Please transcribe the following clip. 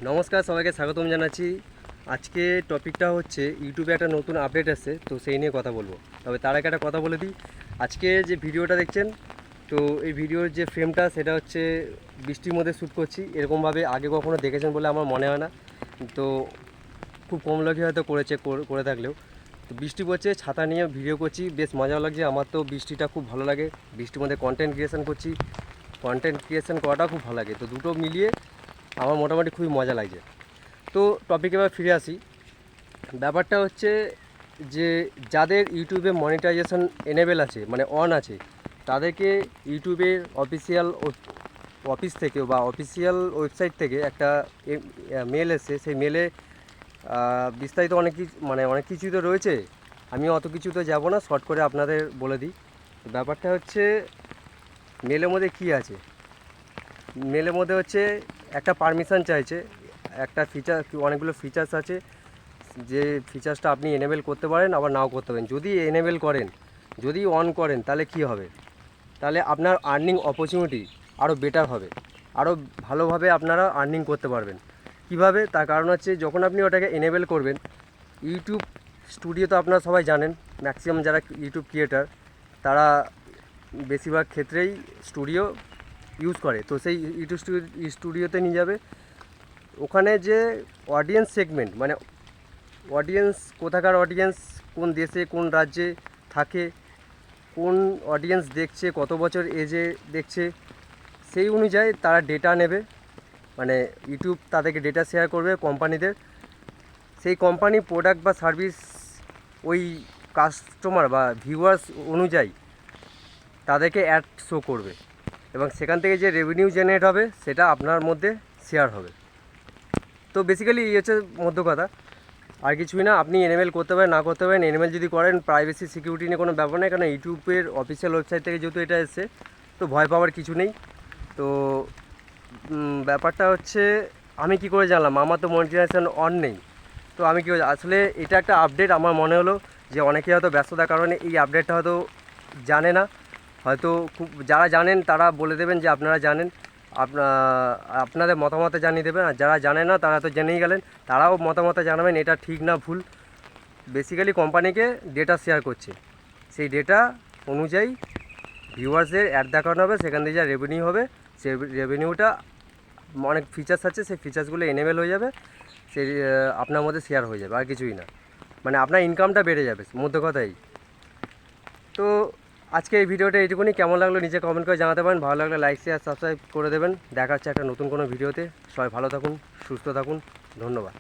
নমস্কার, সবাইকে স্বাগতম জানাচ্ছি। আজকে টপিকটা হচ্ছে ইউটিউবে একটা নতুন আপডেট আসছে, তো সেই নিয়ে কথা বলবো। তবে তার আগে একটা কথা বলে দিই, আজকে যে ভিডিওটা দেখছেন, তো এই ভিডিওর যে ফ্রেমটা সেটা হচ্ছে বৃষ্টির মধ্যে শ্যুট করছি। এরকমভাবে আগে কখনো দেখেছেন বলে আমার মনে হয় না, তো খুব কম লোকই হয়তো করে থাকলেও। তো বৃষ্টি পড়ছে, ছাতা নিয়ে ভিডিও করছি, বেশ মজাও লাগছে। আমার তো বৃষ্টিটা খুব ভালো লাগে, বৃষ্টির মধ্যে কন্টেন্ট ক্রিয়েশন করছি, কন্টেন্ট ক্রিয়েশন করাটা খুব ভালো লাগে। তো দুটো মিলিয়ে আমার মোটামুটি খুবই মজা লাগছে। তো টপিকে এবার ফিরে আসি। ব্যাপারটা হচ্ছে যে যাদের ইউটিউবে মনিটাইজেশন এনেবেল আছে, মানে অন আছে, তাদেরকে ইউটিউবের অফিস থেকে বা অফিসিয়াল ওয়েবসাইট থেকে একটা মেল এসছে। সেই মেলে বিস্তারিত অনেক কিছুই তো রয়েছে। আমি অত কিছু তো যাবো না, শর্ট করে আপনাদের বলে দিই। ব্যাপারটা হচ্ছে মেলের মধ্যে কী আছে। মেলের মধ্যে হচ্ছে একটা পারমিশন চাইছে, একটা ফিচার, অনেকগুলো ফিচার্স আছে, যে ফিচার্সটা আপনি এনেবেল করতে পারেন আবার নাও করতে পারেন। যদি এনেবেল করেন, যদি অন করেন, তাহলে কি হবে, তাহলে আপনার আর্নিং অপরচুনিটি আরও বেটার হবে, আরও ভালোভাবে আপনারা আর্নিং করতে পারবেন। কিভাবে, তার কারণ হচ্ছে যখন আপনি ওটাকে এনেবেল করবেন, ইউটিউব স্টুডিও তো আপনারা সবাই জানেন, ম্যাক্সিমাম যারা ইউটিউব ক্রিয়েটার তারা বেশিরভাগ ক্ষেত্রেই স্টুডিও ইউজ করে। তো সেই ইউটিউব স্টুডিওতে নিয়ে যাবে। ওখানে যে অডিয়েন্স সেগমেন্ট, মানে অডিয়েন্স কোথাকার অডিয়েন্স, কোন দেশে কোন রাজ্যে থাকে, কোন অডিয়েন্স দেখছে, কত বছর এজে দেখছে, সেই অনুযায়ী তারা ডেটা নেবে। মানে ইউটিউব তাদেরকে ডেটা শেয়ার করবে কোম্পানিদের। সেই কোম্পানি প্রোডাক্ট বা সার্ভিস ওই কাস্টমার বা ভিউয়ার্স অনুযায়ী তাদেরকে অ্যাড শো করবে, এবং সেখান থেকে যে রেভিনিউ জেনারেট হবে সেটা আপনার মধ্যে শেয়ার হবে। তো বেসিক্যালি এই হচ্ছে মধ্য কথা, আর কিছুই না। আপনি এনেবেল করতে পারেন, না করতে পারেন। এনেবেল যদি করেন, প্রাইভেসি সিকিউরিটি নিয়ে কোনো ব্যাপার নেই, কারণ ইউটিউবের অফিসিয়াল ওয়েবসাইট থেকে যেহেতু এটা এসছে, তো ভয় পাওয়ার কিছু নেই। তো ব্যাপারটা হচ্ছে আমি কি করে জানলাম, আমার তো মনিটাইজেশন অন নেই। তো আমি কি আসলে এটা একটা আপডেট আমার মনে হলো যে অনেকে হয়তো ব্যস্ততার কারণে এই আপডেটটা হয়তো জানে না। হয়তো খুব যারা জানেন তারা বলে দেবেন যে আপনারা জানেন, আপনাদের মতামতে জানিয়ে দেবেন। আর যারা জানে না তারা তো জেনেই গেলেন, তারাও মতামতে জানাবেন এটা ঠিক না ভুল। বেসিক্যালি কোম্পানিকে ডেটা শেয়ার করছে, সেই ডেটা অনুযায়ী ভিউয়ার্সদের অ্যাড দেখানো হবে, সেখান থেকে যা রেভিনিউ হবে সেই রেভিনিউটা, অনেক ফিচার্স আছে, সেই ফিচার্সগুলো এনেবেল হয়ে যাবে, সেই আপনার মধ্যে শেয়ার হয়ে যাবে, আর কিছুই না। মানে আপনার ইনকামটা বেড়ে যাবে, মধ্য কথাই। তো আজকে এই ভিডিওটা এইটুকুনি। কেমন লাগলো নিচে কমেন্ট করে জানাতে পারেন। ভালো লাগলে লাইক শেয়ার সাবস্ক্রাইব করে দেবেন। দেখা হচ্ছে একটা নতুন কোনো ভিডিওতে। সবাই ভালো থাকুন, সুস্থ থাকুন, ধন্যবাদ।